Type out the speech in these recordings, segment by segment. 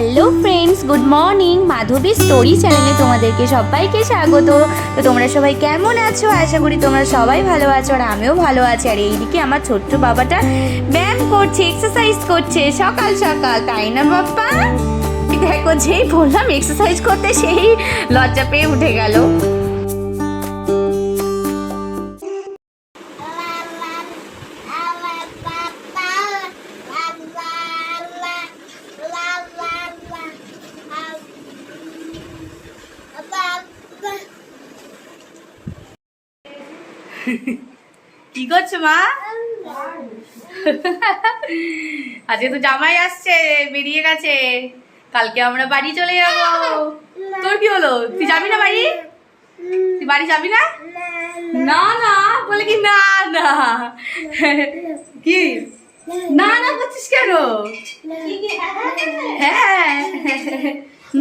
Hello friends, good morning. Madhabi story চ্যানেলে তোমাদেরকে সবাইকে স্বাগত। তো তোমরা সবাই কেমন আছো? আশা করি তোমরা সবাই ভালো আছো, আর আমিও ভালো আছি। আর এইদিকে আমার ছোট্ট বাবাটা ব্যায়াম করছে, এক্সারসাইজ করছে সকাল সকাল, তাই না বাপ্পা? দেখো, যেই বললাম এক্সারসাইজ করতে সেই লজ্জা পেয়ে উঠে গেল। কি করছো মা? আজকে তো জামাই আসছে, বেরিয়ে গেছে। কালকে আমরা বাড়ি চলে যাবো। তোর কি হলো? তুই যাবি না বাড়ি? তুই বাড়ি যাবি না? না না বলে কি না না। কি না না করছিস কেন? হ্যাঁ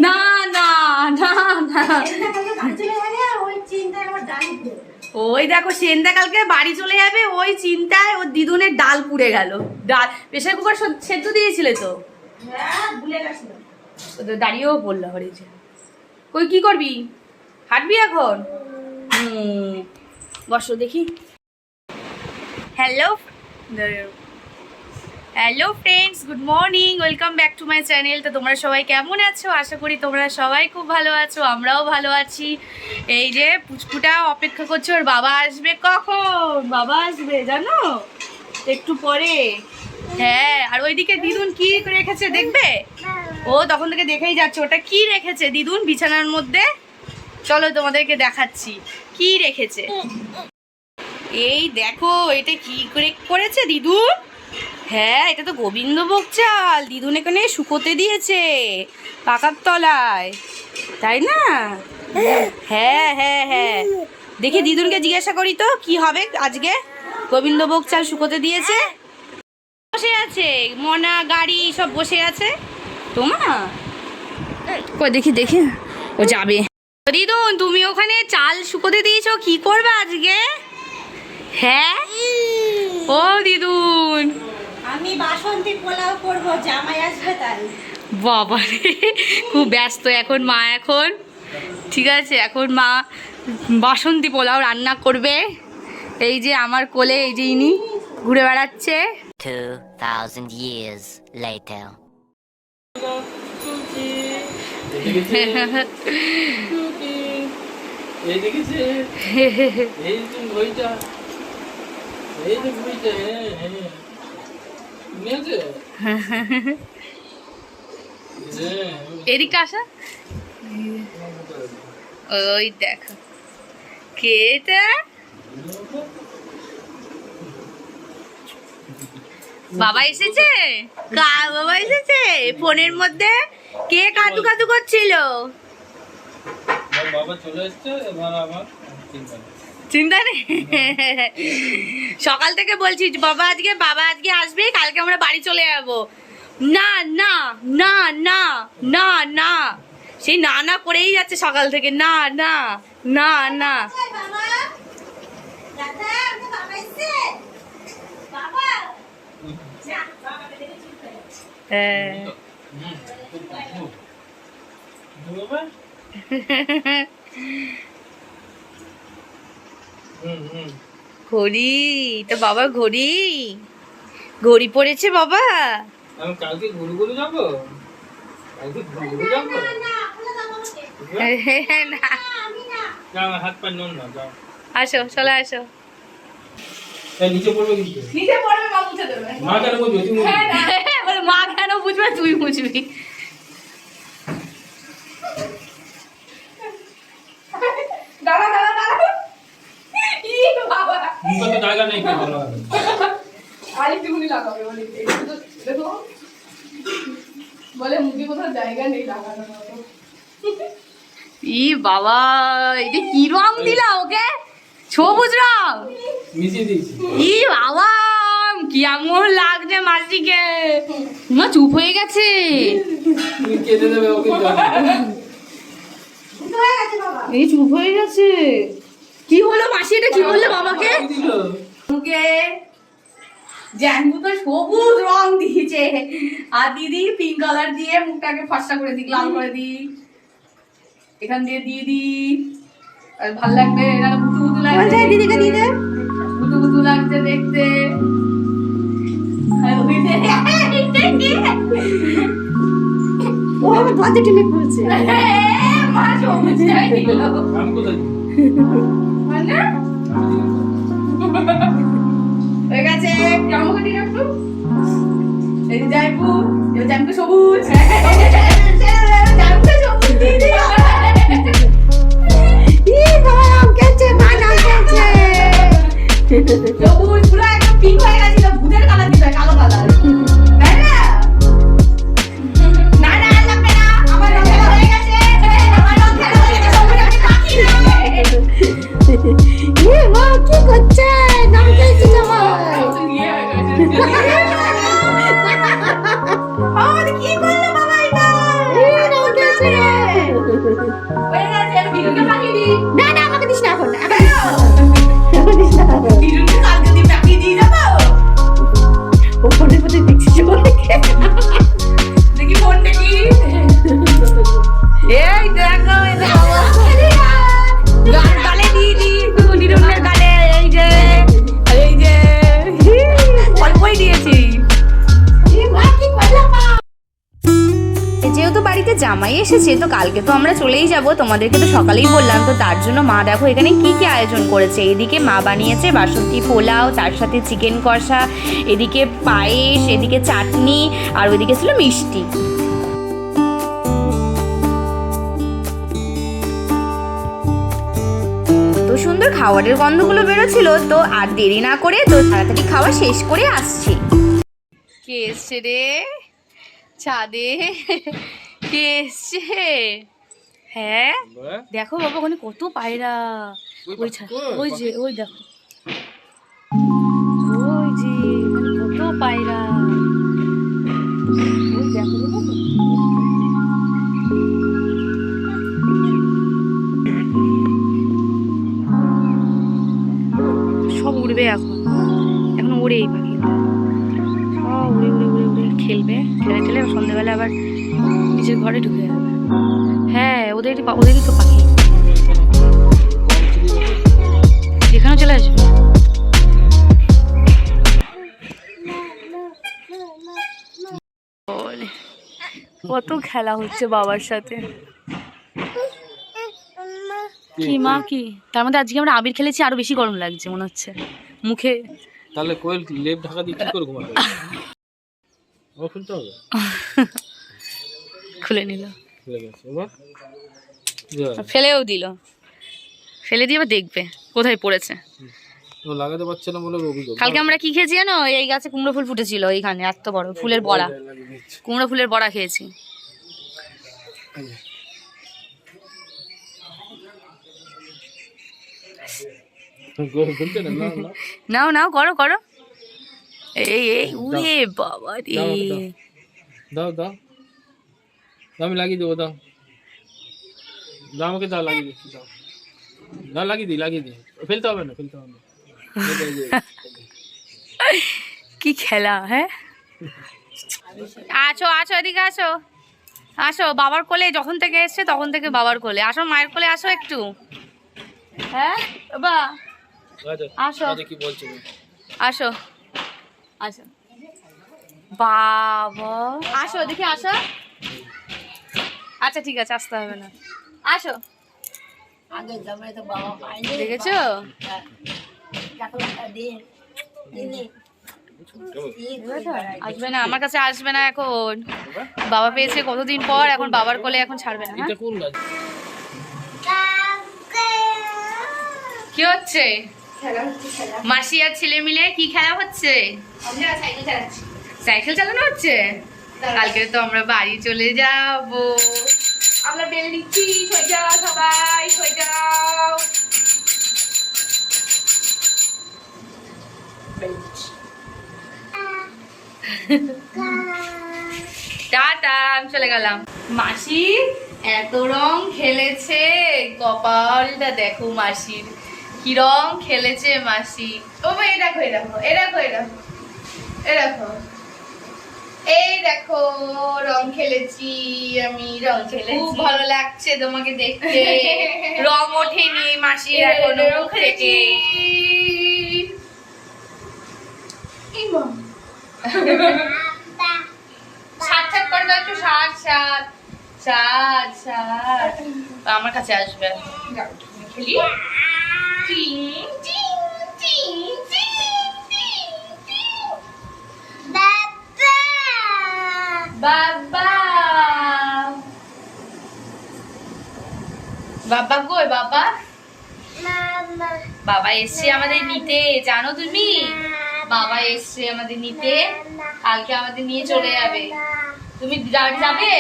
না না না না। ওই দেখো, সেনদা কালকে বাড়ি চলে যাবে, ওই চিন্তায় ওর দিদুনের ডাল পুড়ে গেল। ডাল প্রেসার কুকার সেদ্ধ দিয়েছিলে তো? দাঁড়িয়েও বললো হরেছে। কই কি করবি? হাঁটবি এখন? বসো দেখি। Hello hello friends, good morning, welcome back to my channel. তো তোমরা সবাই কেমন আছো? আশা করি তোমরা সবাই খুব ভালো আছো, আমরাও ভালো আছি। এই যে পুচকুটা অপেক্ষা করছে, ওর বাবা আসবে। কখন বাবা আসবে জানো? একটু পরে। হ্যাঁ, আর ওইদিকে দিদুন কি রেখেছে দেখবে? ও তখন থেকে দেখেই যাচ্ছে ওটা কি রেখেছে দিদুন বিছানার মধ্যে। চলো তোমাদেরকে দেখাচ্ছি কি রেখেছে। এই দেখো, এটা কি করেছে দিদুন। হ্যাঁ, এটা তো গোবিন্দভোগ চাল দিদুন এখানে শুকোতে দিয়েছে পাকার তলায়, তাই না? হ্যাঁ হ্যাঁ হ্যাঁ, দেখি দিদুনকে জিজ্ঞাসা করি তো কি হবে আজকে। গোবিন্দভোগ চাল শুকোতে দিয়েছে, বসে আছে মনা গাড়ি সব বসে আছে। তোমা কই দেখি দেখি, ও যাবে। দিদুন তুমি ওখানে চাল শুকোতে দিয়েছো, কি করবে আজকে? হ্যাঁ ও দিদুন, আমি বাসন্তী পোলাও করব, জামাই আসবে তাই। বাবা রে, খুব ব্যস্ত এখন মা। এখন ঠিক আছে, এখন মা বাসন্তী পোলাও রান্না করবে। এই যে আমার কোলে এই যে ইনি ঘুরে বেড়াচ্ছে। 2000 years later. এদিকটা আসা। ওই দেখো কে এটা। বাবা এসেছে? কার বাবা এসেছে? ফোনের মধ্যে কে কাতু কাতু করছিল? বাবা চলে এসেছে, এবার আমার চিন্তা নেই। সকাল থেকে বলছি বাবা আজকে আসবে, কালকে আমরা বাড়ি চলে যাবো। না না না না না না, সেই না না করেই যাচ্ছে সকাল থেকে। না না না না। ঘড়ি তো বাবা, ঘড়ি ঘড়ি পড়েছে বাবা। আমি কালকে ঘুরু যাবো, কালকে ঘুরু যাবো না, যাও হাত পা নুন না, যাও আসো চলে আসো। এই নিচে পড়বে কিন্তু, নিচে পড়বে, মা মুছে দেবে। মা কেন বুঝবে তুমি? বলে মা কেন বুঝবে, তুই বুঝবি। দাঁড়া দাঁড়া দাঁড়া, ই বাবা মুখে তো জায়গা নেই কেন? আরেকটুকুনি লাগাবে বলে, দেখো বলে মুখে কোথাও জায়গা নেই লাগানো। ই বাবা, এটা কি রং দিলা ওকে? সবুজ রং মিশিয়ে দিয়েছি। ই বাবা, কেমন লাগছে মাসিকে। মা চুপ হয়ে গেছে। তুমি কেঁদে দেবে ওকে। এই চুপ হয়ে গেছে। কি হলো মাসি, এটা কি বললে বাবাকে? দিল মুখে জ্যাম্বু তো সবুজ রং দিয়েছে, আর দিদি পিঙ্ক কালার দিয়ে মুখটাকে ফর্সা করে দিই, লাল করে দিই, এখান দিয়ে দিয়ে দিই, আর ভালো লাগবে। এটা বুতু বুতু লাগবে, দিদিকে দিয়ে দে। বুতু বুতু লাগছে দেখতে। আর ওই যে ও আমার বাজে টিমে পড়ছে। মা সবুজটাই দিল আমি কোথায় মানে হয়ে গেছে। জামা কাটি রাখবো, এই জাইবু, এই জামা সবুজ, জামা সবুজ দিয়ে দিও। ই বাবা আম কেছে, মা নাম কেছে। সবুজ পুরো একদম পিঙ্ক হয়ে গেছিল, ভূতের কালার দিবে, কালো কালার, তাই না? না না আর লাগবে না, আমার রং খেলা হয়ে গেছে, আমার রং খেলা হয়ে গেছে, সবুজ আমি কাটি না। ই মা কি করছে, নাম কেছে তোমার। আর কি করলো বাবা এটা? ই নাম কেছে। হয়ে গেছে, আমি বিরুকে পাঠিয়ে দিই। না না আমাকে দিস না এখন, এখন কেন? দিস না। বিরুকে কালকে দিয়ে পাঠিয়ে দিয়ে যাবো। ও ফোনে ফোনে দেখছিস বলে। দেখি ফোন দেখি। এই দেখো, এই দেখো। গান গালে দিয়ে দি, নিরুনের গালে, এই যে, আর এই যে, অল্পই দিয়েছি। ই মা কি করলো মা। যেহেতু বাড়িতে জামাই এসেছে, তো কালকে তো আমরা চলেই যাব, তোমাদেরকে তো সকালেই বললাম। তো তার জন্য মা দেখো এখানে কি কি আয়োজন করেছে। এদিকে মা বানিয়েছে বাসন্তী পোলাও, তার সাথে চিকেন কষা, এদিকে পায়েস, এদিকে চাটনি, আর ওইদিকে ছিল মিষ্টি। তো সুন্দর খাবারের গন্ধগুলো বেরোছিল, তো আর দেরি না করে তো তাড়াতাড়ি খাওয়া শেষ করে আসছি। কে এসছে রে ছাদে? কে এসছে? হ্যাঁ দেখো বাবা, ওখানে কত পায়রা। ওই ওই যে, ওই দেখো, ওই যে ওখানে কত পায়রা। ওই দেখো বাবা, সব উড়বে এখন, এখন উড়ে এই পাখিটা সব উড়ে উড়ে উড়ে উড়ে খেলবে, খেলে খেলে সন্ধ্যেবেলা আবার নিজের ঘরে ঢুকে যাবে। হ্যাঁ ওদেরই তো পাখি, যেখানে চলে আসবে। কত খেলা হচ্ছে বাবার সাথে। কি মা কি? তার মধ্যে আজকে আমরা আবির খেলেছি, আরো বেশি গরম লাগছে মনে হচ্ছে মুখে। তাহলে কোয়েল লেপ ঢাকা দিয়ে কি করে ঘুমাবে? ও খুলতে হবে, খুলে নিল, খুলে গেছে এবার ফেলেও দিল, ফেলে দিয়ে আবার দেখবে কোথায় পড়েছে। ও লাগাতে পারছে না বলে অভিযোগ। কালকে আমরা কি খেয়েছি জানো? এই গাছে কুমড়ো ফুল ফুটেছিল, এইখানে এত বড় ফুলের বড়া, কুমড়ো ফুলের বড়া খেয়েছি। নাও নাও, করো করো, এই এই উড়ে বাবা রে। দাও দাও, আমি লাগিয়ে দেবো, দাও দাও আমাকে, দাও লাগিয়ে দিচ্ছি, দাও দাও লাগিয়ে দিই, ফেলতে হবে না, ফেলতে হবে না। কি খেলা, হ্যাঁ আছো আছো, এদিকে আসো, আসো বাবার কোলে, যখন থেকে এসছে তখন থেকে বাবার কোলে। আসো মায়ের কোলে আসো একটু, হ্যাঁ বাবা আসো, কি বলছো? আসো আসো বাবা, আসো দেখি আসো। আচ্ছা ঠিক আছে, আসতে হবে না, আসো। দেখেছো? আসবে না আমার কাছে, আসবে না এখন। বাবা পেয়েছে কতদিন পর, এখন বাবার কোলে এখন ছাড়বে না। এটা কোন গাছ? কি হচ্ছে? মাসি আর ছেলে মিলে কি খেলা হচ্ছে? সাইকেল চালানো হচ্ছে। কালকে তো আমরা বাড়ি চলে যাব, আমরা বেল দিচ্ছি, সই যাও সবাই, সই যাও। টাটা, আমি চলে গেলাম। মাসি এত রং খেলেছে, কপালটা দেখো মাসির, কি রং খেলেছে মাসি। ও এই দেখো এই দেখো এই দেখো এই দেখো এই দেখো, এই দেখো রং খেলেছি, আমি রং খেলেছি, খুব ভালো লাগছে তোমাকে দেখতে। রং ওঠেনি মাসির এখনো মুখ থেকে। সাত সাত করে দাও একটু, সাত সাত সাত সাত। আমার কাছে আসবে, খেলি। টিং টিং টিং টিং টিং টিং। বাবা বাবা কই বাবা? বাবা এসছে আমাদের নিতে, জানো তুমি? বাবা এসছে আমাদের নিতে, কালকে আমাদের নিয়ে চলে যাবে। তুমি যাবে?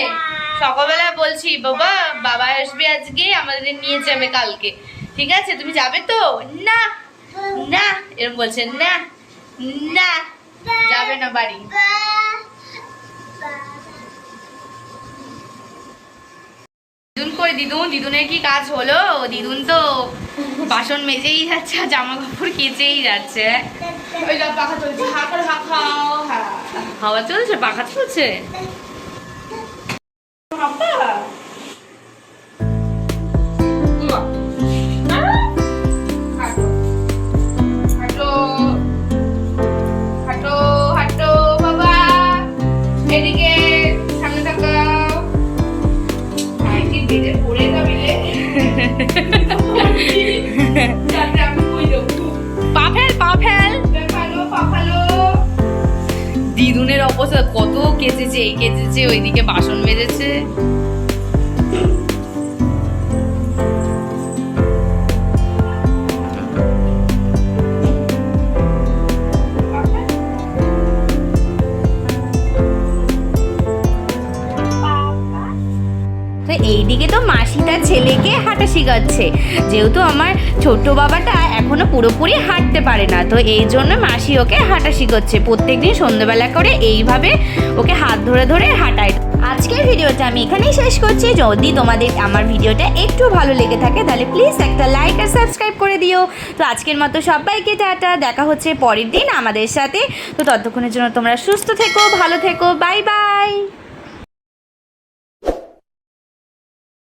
সকালবেলা বলছি বাবা বাবা আসবে আজকে, আমাদের নিয়ে যাবে কালকে, ঠিক আছে? তুমি যাবে তো? না না এরকম বলছে, না না যাবে না বাড়ি। দিদুন কই? দিদুনের কি কাজ হলো? দিদুন তো বাসন মেজেই যাচ্ছে, জামা কাপড় কেচেই যাচ্ছে। ওই যা পাখা চলছে, হা করে হা খাও। হাওয়া চলছে, পাখা চলছে। দিদুনের অবস্থা কত কেচেছে, এই কেচেছে, ওইদিকে বাসন মেজেছে। তো এইদিকে তো মাসি তার ছেলেকে হাঁটা শেখাচ্ছে, যেহেতু আমার ছোট বাবাটা এখনো পুরোপুরি হাঁটতে পারে না, তো এই জন্য মাসি ওকে হাঁটা শেখাচ্ছে। প্রত্যেকদিন সন্ধ্যাবেলা করে এইভাবে ওকে হাত ধরে ধরে হাঁটায়। আজকের ভিডিওটা আমি এখানেই শেষ করছি। যদি তোমাদের আমার ভিডিওটা একটু ভালো লেগে থাকে তাহলে প্লিজ একটা লাইক আর সাবস্ক্রাইব করে দিও। তো আজকের মতো সবাইকে টাটা, দেখা হচ্ছে পরের দিন আমাদের সাথে। তো ততক্ষণের জন্য তোমরা সুস্থ থেকো, ভালো থেকো, বাই বাই।